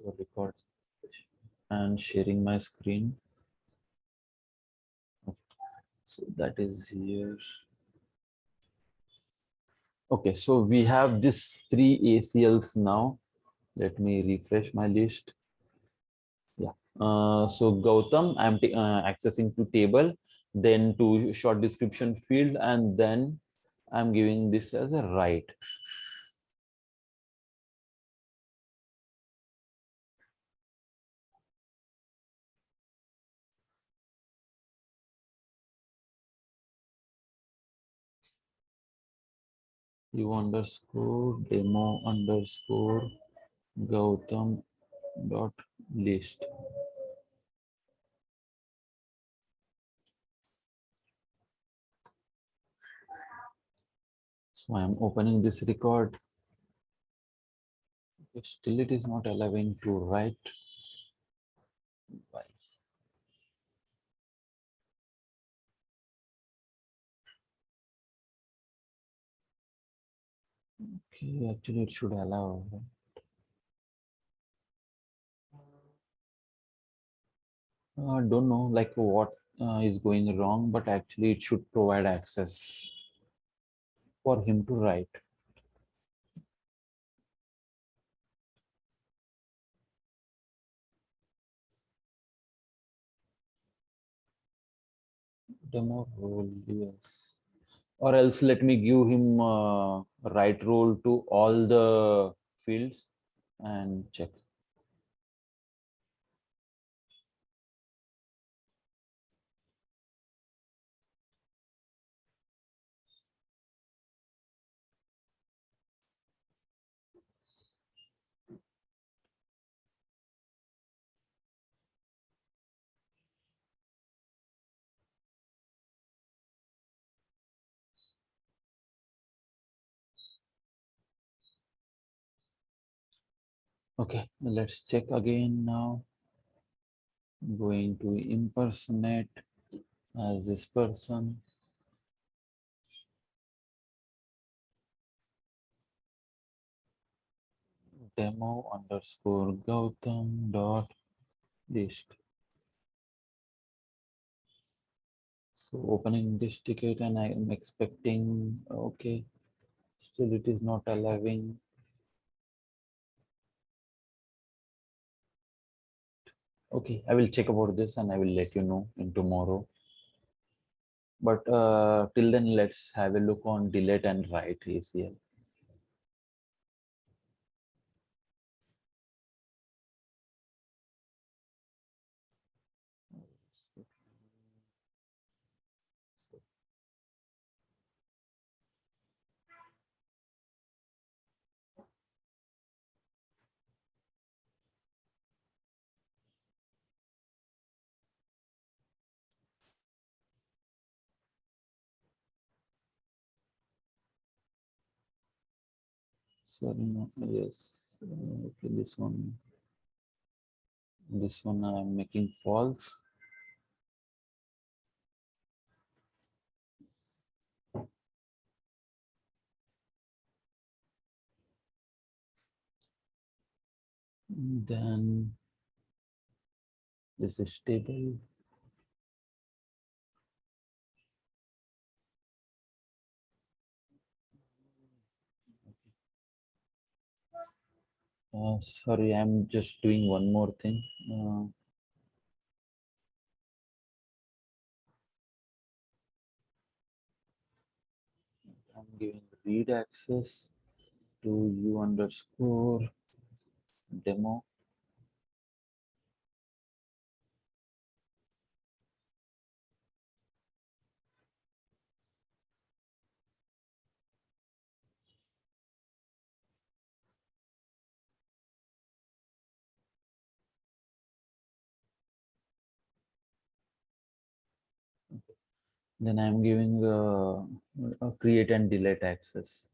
So record and sharing my screen. So that is here. Okay, so we have this 3 ACLs now. Let me refresh my list. Yeah. So Gautam, I'm accessing to table, then to short description field, and then I'm giving this as a right. U underscore demo underscore Gautam dot list. So I'm opening this record. Still it is not allowing to write. Why? Okay, actually it should allow. Don't know like what is going wrong, but actually it should provide access for him to write. Demo role, yes. Or else let me give him write role to all the fields and check. Okay, let's check again now. I'm going to impersonate as this person. Demo underscore Gautam dot list. So opening this ticket and I am expecting, okay, still it is not allowing. Okay, I will check about this and I will let you know in tomorrow. But till then, let's have a look on delete and write ACL. Sorry, no, yes, okay, this one I'm making false. Then this is stable. Sorry, I'm just doing one more thing. I'm giving read access to U underscore demo. Then I'm giving a create and delete access.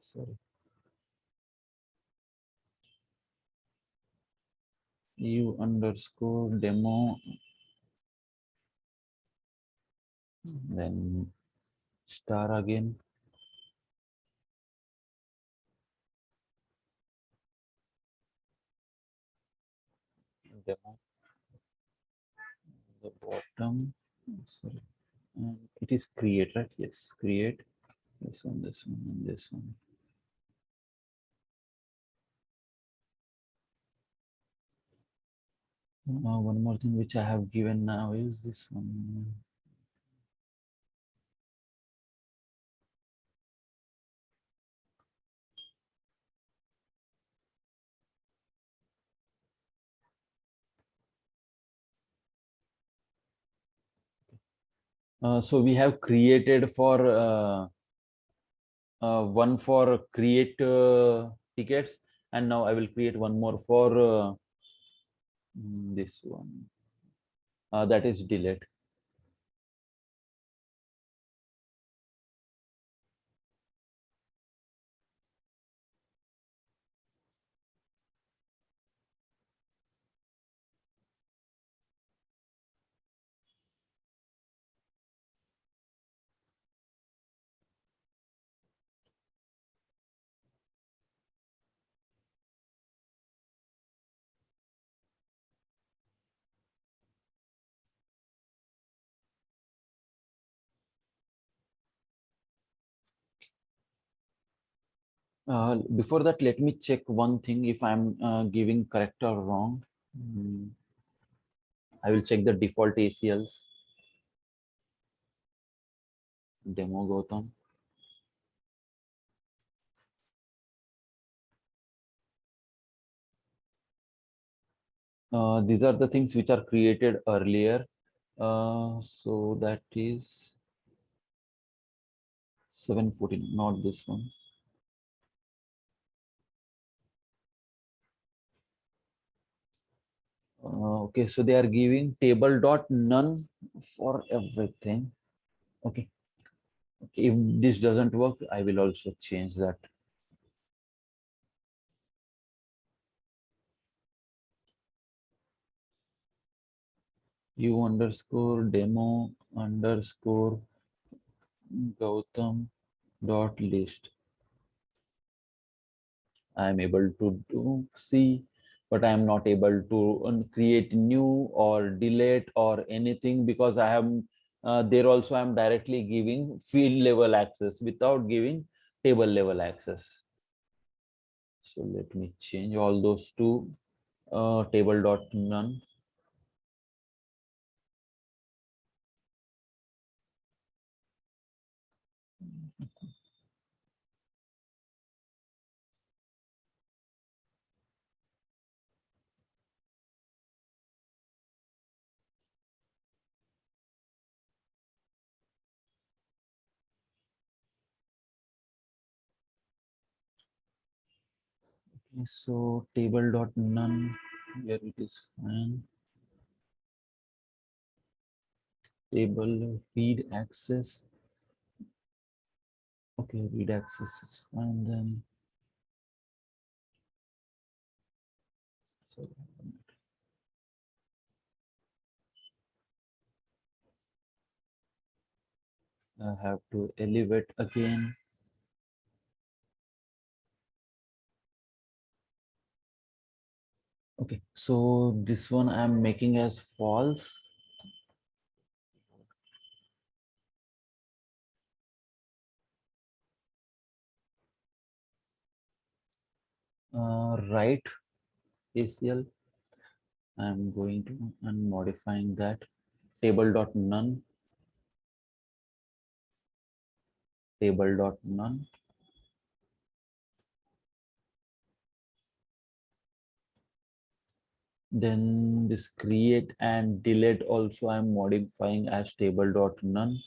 Sorry. U underscore demo, then star again. demo, the bottom, sorry, and it is create, right? Yes, create this one, and this one. One more thing which I have given now is this one. So we have created for one for create tickets, and now I will create one more for this one. That is delete. Before that, let me check one thing if I'm giving correct or wrong. I will check the default ACLs. Demo Gautam. These are the things which are created earlier. So that is 714, not this one. Okay, so they are giving table dot none for everything. Okay. Okay, if this doesn't work, I will also change that. U underscore demo underscore Gautam dot list. I am able to do see, but I am not able to create new or delete or anything because I am there also I am directly giving field level access without giving table level access. So let me change all those to table dot none. Okay, so table dot none here it is fine. Table read access. Okay, read access is fine then. So I have to elevate again. Okay, so this one I'm making as false. Right ACL. I'm going to and modifying that table dot none. Table dot none. Then this create and delete also I'm modifying as table dot none.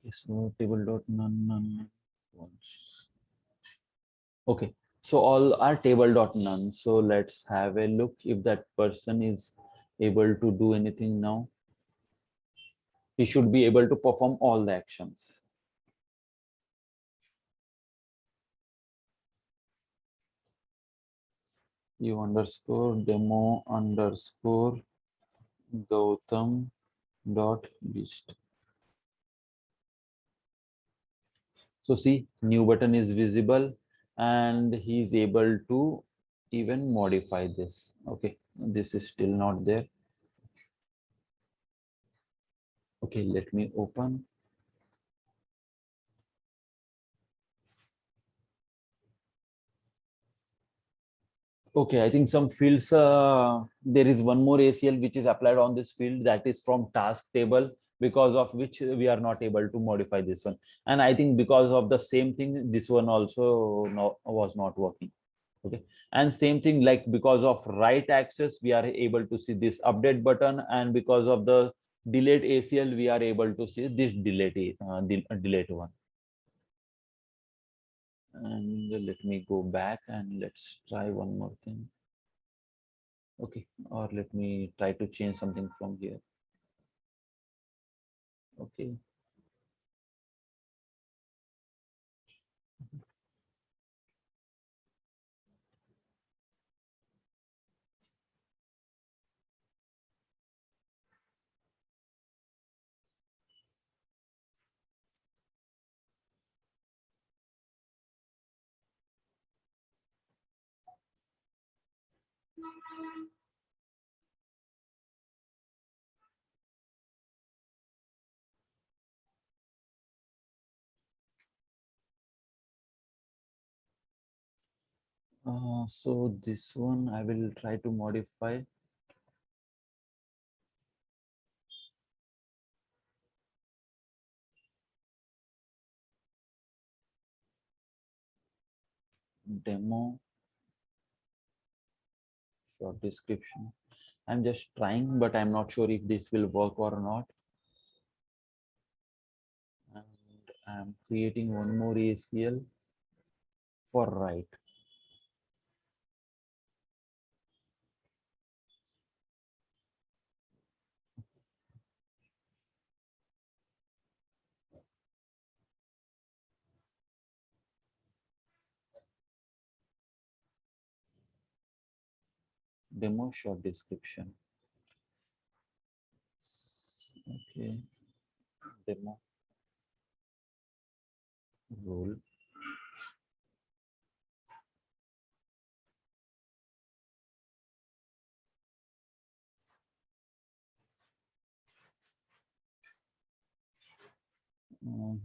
Okay, so table dot none once. Okay, So all are table dot none. So let's have a look if that person is able to do anything now. He should be able to perform all the actions. You underscore demo underscore Gautam dot list. So see, new button is visible and he is able to even modify this. Okay, this is still not there. Okay, let me open. Okay, I think some fields, there is one more ACL which is applied on this field, that is from task table, because of which we are not able to modify this one. And I think because of the same thing, this one also was not working. Okay, and same thing, like because of right access, we are able to see this update button, and because of the delayed ACL, we are able to see this delete one. And let me go back and let's try one more thing. Okay, or let me try to change something from here. Okay. So this one I will try to modify. Demo short description. I'm just trying, but I'm not sure if this will work or not. And I'm creating one more ACL for right. Demo short description. Okay. Demo role.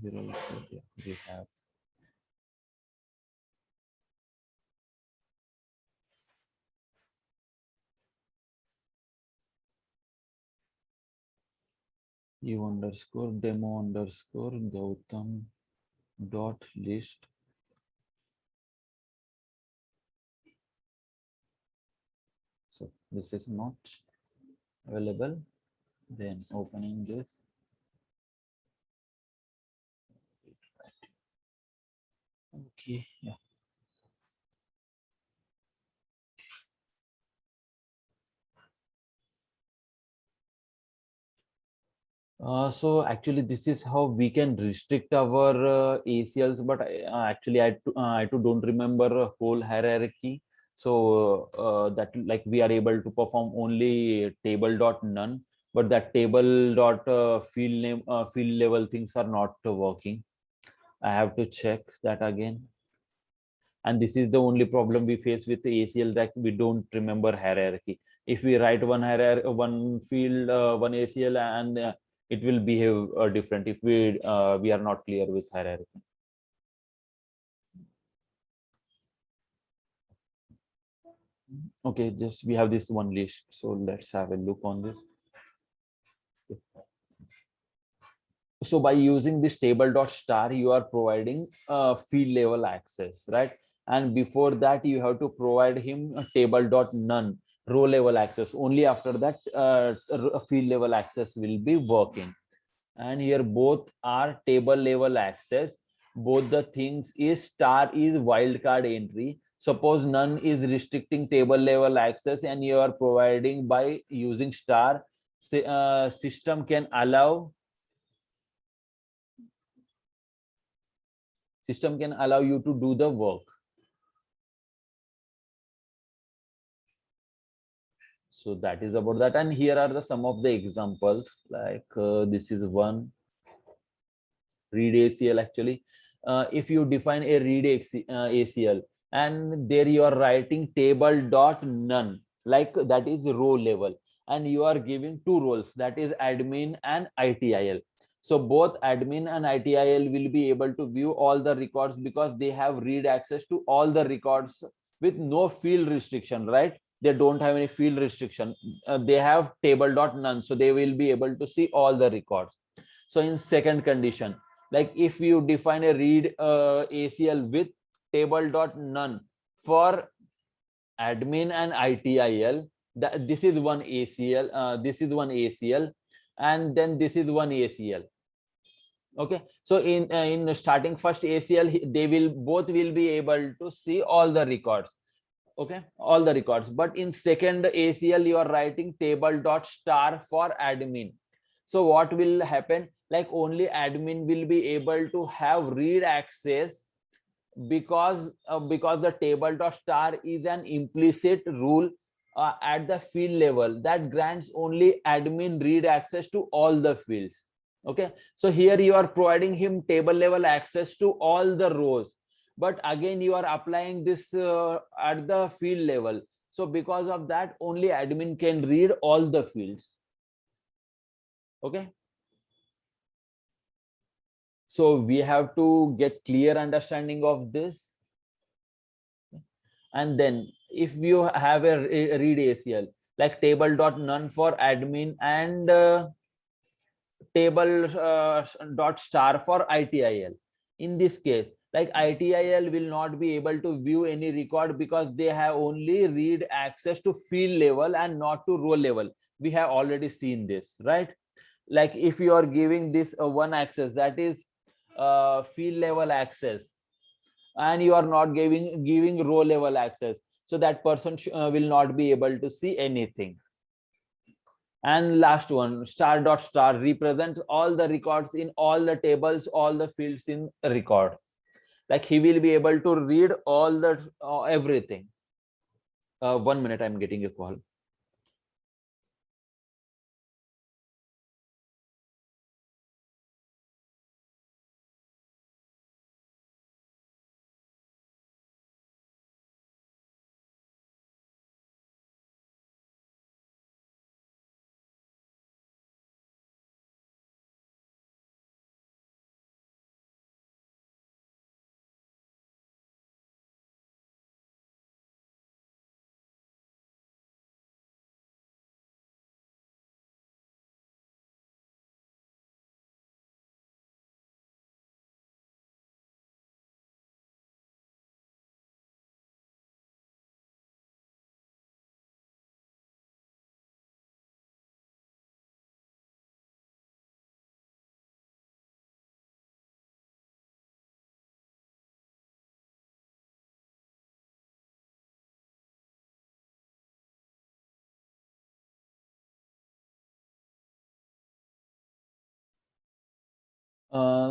Here also we have you underscore demo underscore Gautam dot list. So this is not available. Then opening this. Okay, yeah. So actually, this is how we can restrict our ACLs. But actually, I too don't remember a whole hierarchy. So that like we are able to perform only table dot none, but that table dot field name field level things are not working. I have to check that again. And this is the only problem we face with the ACL, that we don't remember hierarchy. If we write one hierarchy, one field, one ACL, and it will behave different if we are not clear with hierarchy. Okay, just we have this one list, so let's have a look on this. So by using this table dot star, you are providing field level access, right? And before that, you have to provide him a table dot none row level access. Only after that, field level access will be working. And here both are table level access. Both the things is star is wildcard entry. Suppose none is restricting table level access and you are providing by using star, system can allow you to do the work. So that is about that. And here are the some of the examples, like this is one read ACL actually. If you define a read ACL and there you are writing table dot none, like that is row level, and you are giving two roles, that is admin and ITIL. So both admin and ITIL will be able to view all the records because they have read access to all the records with no field restriction, right? They don't have any field restriction. They have table dot none, so they will be able to see all the records. So in second condition, like if you define a read ACL with table dot none for admin and ITIL, that this is one ACL, this is one ACL, and then this is one ACL. Okay, so in starting first ACL, they will both will be able to see all the records. Okay, all the records. But in second ACL, you are writing table dot star for admin. So what will happen? Like only admin will be able to have read access because the table dot star is an implicit rule at the field level that grants only admin read access to all the fields. Okay, so here you are providing him table level access to all the rows, but again you are applying this at the field level. So because of that, only admin can read all the fields. Okay, so we have to get clear understanding of this. And then if you have a read ACL like table dot none for admin and table dot star for ITIL, in this case, like ITIL will not be able to view any record because they have only read access to field level and not to row level. We have already seen this, right? Like if you are giving this one access, that is field level access, and you are not giving row level access, so that person will not be able to see anything. And last one, star dot star represents all the records in all the tables, all the fields in a record. Like he will be able to read all the everything. 1 minute, I'm getting a call.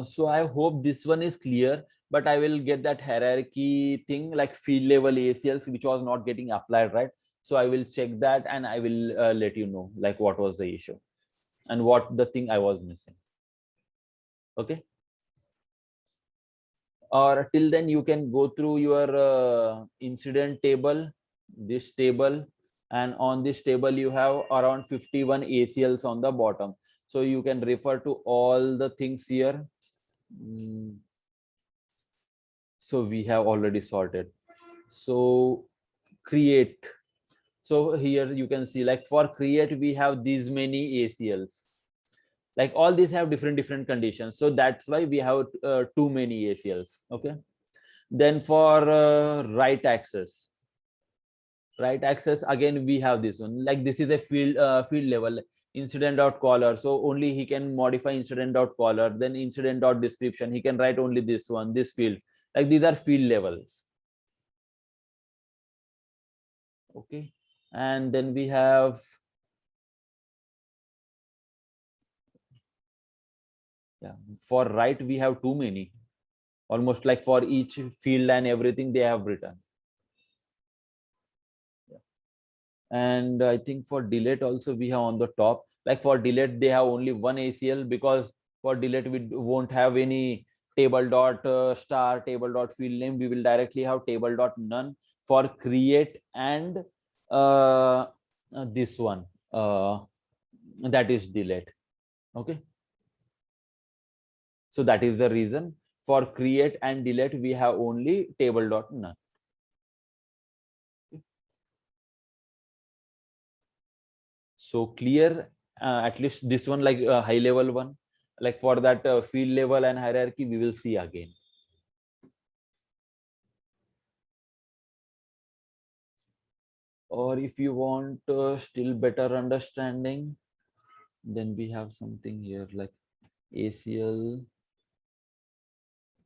So I hope this one is clear, but I will get that hierarchy thing like field level ACLs, which was not getting applied, right? So I will check that and I will let you know like what was the issue and what the thing I was missing. Okay. Or till then you can go through your incident table, this table, and on this table you have around 51 ACLs on the bottom. So you can refer to all the things here. So we have already sorted. So create. So here you can see like for create, we have these many ACLs. Like all these have different conditions. So that's why we have too many ACLs. Okay. Then for write access. Write access, again, we have this one. Like this is a field level incident dot caller. So only he can modify incident dot caller, then incident dot description. He can write only this one, this field. Like these are field levels. Okay, and then we have for right we have too many, almost like for each field and everything they have written. And I think for delete also we have on the top, like for delete they have only one ACL, because for delete we won't have any table dot star table dot field name, we will directly have table dot none. For create and this one that is delete. Okay, so that is the reason for create and delete we have only table dot none. So clear, at least this one, like high level one, like for that field level and hierarchy we will see again. Or if you want still better understanding, then we have something here like ACL,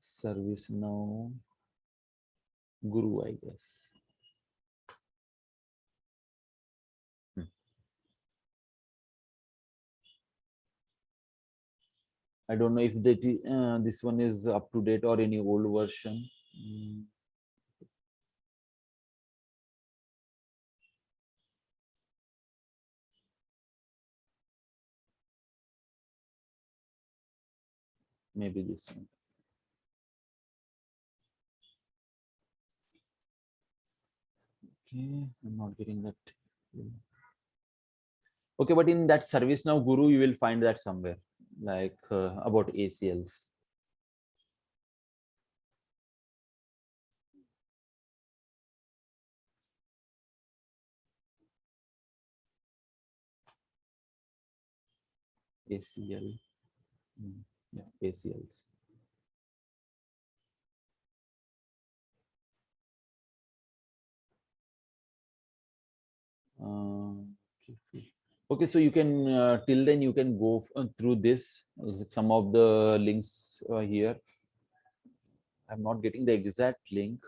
ServiceNow, Guru, I guess. I don't know if that this one is up to date or any old version. Maybe this one. Okay, I'm not getting that. Okay, but in that ServiceNow Guru, you will find that somewhere, like about ACLs. ACL. Yeah, ACLs. Okay, so you can till then you can go through this some of the links here. I'm not getting the exact link.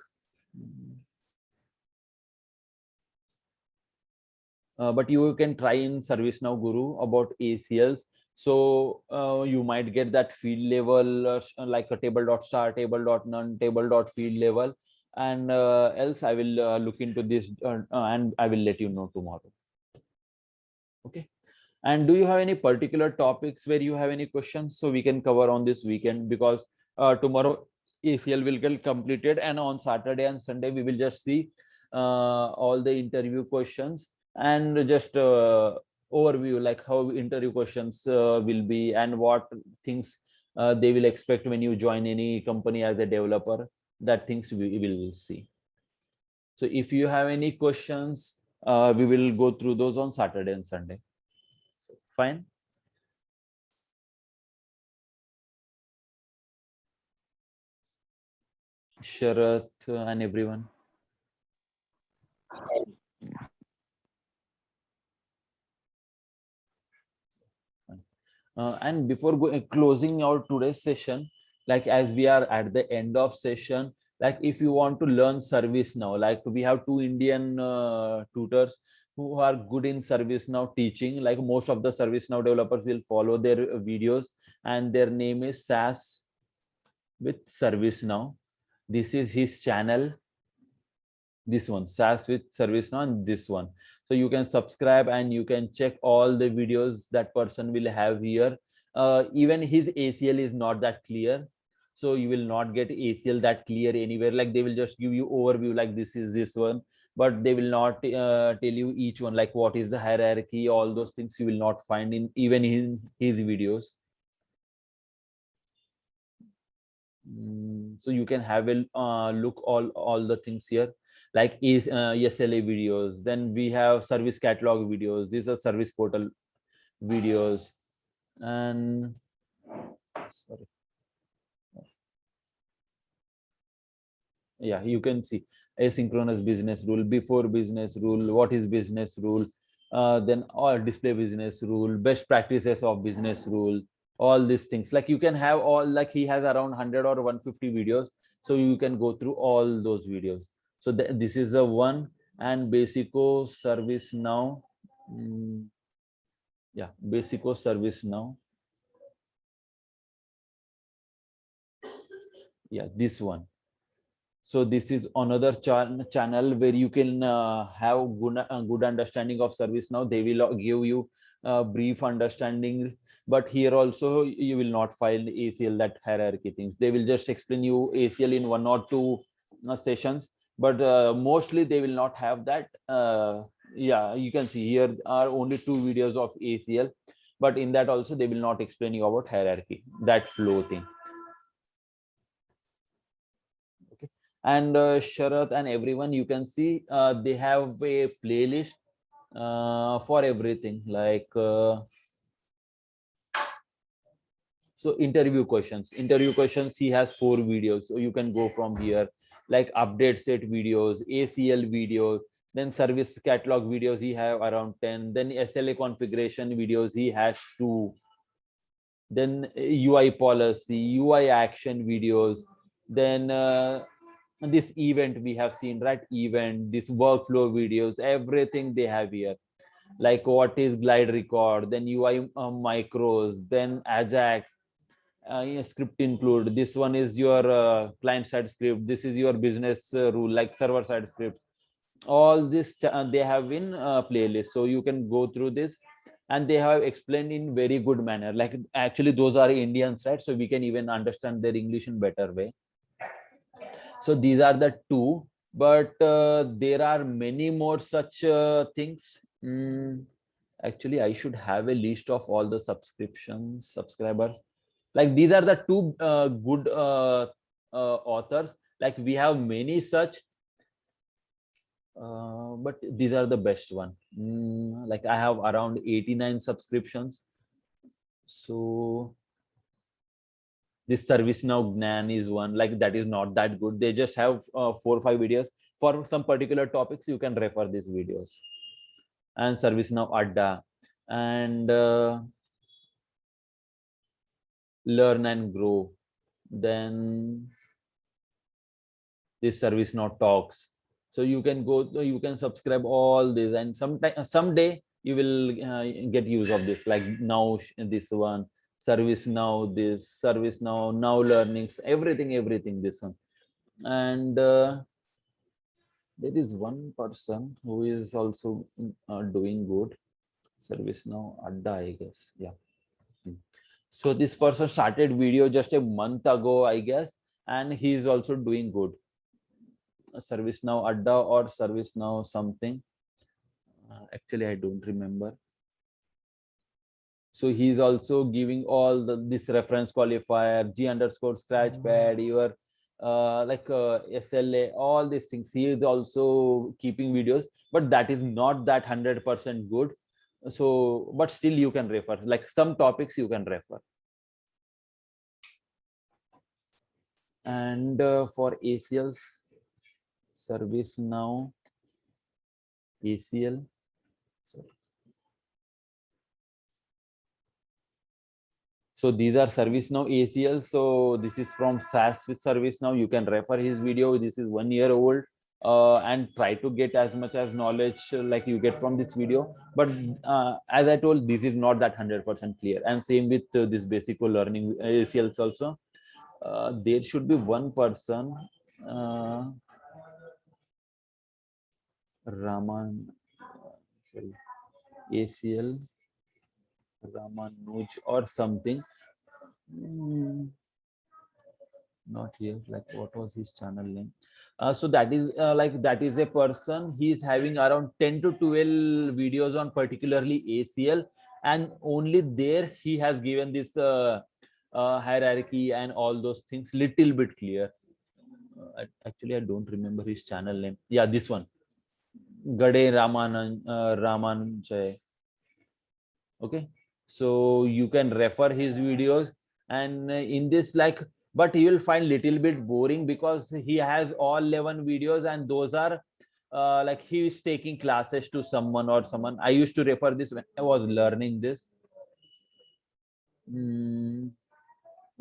But you can try in ServiceNow Guru about ACLs. So you might get that field level like a table dot star, table dot none, table dot field level, and else I will look into this and I will let you know tomorrow. Okay. And do you have any particular topics where you have any questions so we can cover on this weekend? Because tomorrow ACL will get completed, and on Saturday and Sunday we will just see all the interview questions and just overview like how interview questions will be and what things they will expect when you join any company as a developer. That things we will see. So if you have any questions, we will go through those on Saturday and Sunday. So, fine. Sharath and everyone. And before closing our today's session, like as we are at the end of session, like if you want to learn service now, like we have two Indian tutors who are good in service now teaching, like most of the service now developers will follow their videos, and their name is SAS with service now. This is his channel, this one SAS with ServiceNow, and this one. So you can subscribe and you can check all the videos that person will have here. Even his ACL is not that clear, so you will not get ACL that clear anywhere. Like they will just give you overview like this is this one, but they will not tell you each one like what is the hierarchy. All those things you will not find in even in his videos. So you can have a look all the things here, like is SLA videos. Then we have service catalog videos. These are service portal videos, and sorry, yeah, you can see asynchronous business rule, before business rule, what is business rule, then all display business rule, best practices of business rule, all these things. Like you can have all, like he has around 100 or 150 videos, so you can go through all those videos. So this is the one. and Basico Service Now. Yeah, Basico Service Now. Yeah, this one. So this is another channel where you can have good understanding of service. Now they will give you a brief understanding, but here also you will not find ACL, that hierarchy things. They will just explain you ACL in 1 or 2 sessions, but mostly they will not have that. Yeah, you can see here are only 2 videos of ACL, but in that also they will not explain you about hierarchy, that flow thing. And Sharath and everyone, you can see they have a playlist for everything, like so interview questions, he has 4 videos, so you can go from here, like update set videos, ACL videos, then service catalog videos he have around 10, then SLA configuration videos he has 2, then UI policy, UI action videos, then this event we have seen, right? Event, this workflow videos, everything they have here, like what is glide record, then UI micros, then Ajax, script include. This one is your client side script. This is your business rule, like server side scripts. All this they have in playlist, so you can go through this, and they have explained in very good manner. Like actually, those are Indians, right? So we can even understand their English in better way. So these are the 2, but there are many more such things. Actually, I should have a list of all the subscribers. Like these are the 2 good authors. Like we have many such, but these are the best one. Like I have around 89 subscriptions. So this Service Now Gnan is one, like that is not that good. They just have 4 or 5 videos for some particular topics. You can refer these videos. And Service Now Adda, and Learn and Grow. Then this Service Now Talks. So you can go, you can subscribe all this, and someday you will get use of this. Like now this one, Service Now, this Service Now, Now Learnings, everything this one. And there is one person who is also doing good. Service Now Adda, I guess. Yeah. So this person started video just a month ago, I guess, and he is also doing good. Service Now Adda or Service Now something. Actually, I don't remember. So he is also giving all this reference qualifier, G underscore scratchpad, your SLA, all these things. He is also keeping videos, but that is not that 100% good. So, but still you can refer, like some topics you can refer. And for ACL's Service Now, ACL, sorry. So these are Service Now ACL. So this is from SaaS with Service Now. You can refer his video. This is 1 year old, and try to get as much as knowledge like you get from this video. But as I told, this is not that 100% clear. And same with this basic learning ACLs also. There should be one person, Raman, sorry, ACL Ramanuj or something. Not here. Like what was his channel name? So that is like that is a person. He is having around 10 to 12 videos on particularly ACL, and only there he has given this hierarchy and all those things little bit clear. Actually, I don't remember his channel name. Yeah, this one, Gade Ramanjay. Okay, so you can refer his videos, and in this, like, but you will find little bit boring because he has all 11 videos, and those are like he is taking classes to someone or someone. I used to refer this when I was learning this.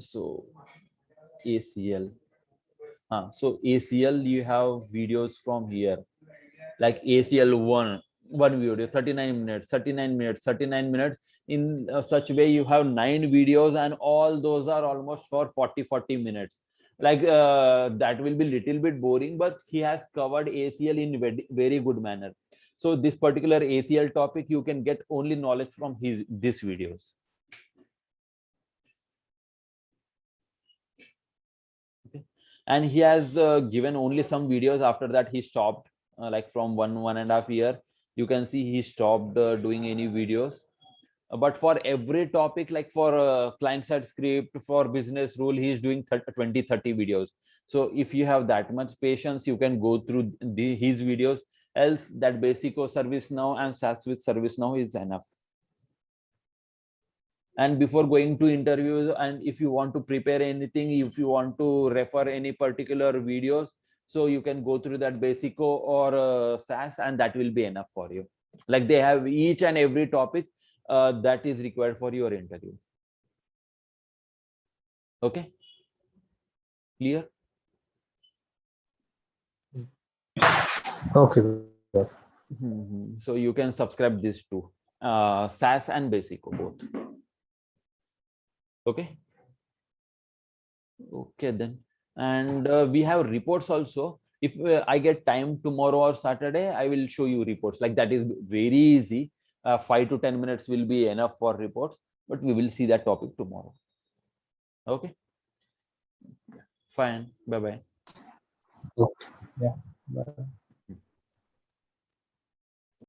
So ACL, so ACL, you have videos from here. like ACL one video, 39 minutes, 39 minutes, 39 minutes. In such way, you have 9 videos, and all those are almost for 40 minutes. Like that will be little bit boring, but he has covered ACL in very good manner. So this particular ACL topic, you can get only knowledge from these videos. Okay. And he has given only some videos. After that, he stopped, like from 1.5 year. You can see he stopped doing any videos. But for every topic, like for client side script, for business rule, he is doing 20-30 videos. So if you have that much patience, you can go through his videos. Else that Basico ServiceNow and SAS with ServiceNow is enough. And before going to interviews, and if you want to prepare anything, if you want to refer any particular videos, so you can go through that Basico or SAS, and that will be enough for you. Like they have each and every topic that is required for your interview. Okay, clear? Okay. So you can subscribe these two, SAS and Basico both. Okay. Okay then. And we have reports also. If I get time tomorrow or Saturday, I will show you reports. Like that is very easy. 5 to 10 minutes will be enough for reports, but we will see that topic tomorrow. Okay. Fine. Bye bye. Okay. Yeah. Bye.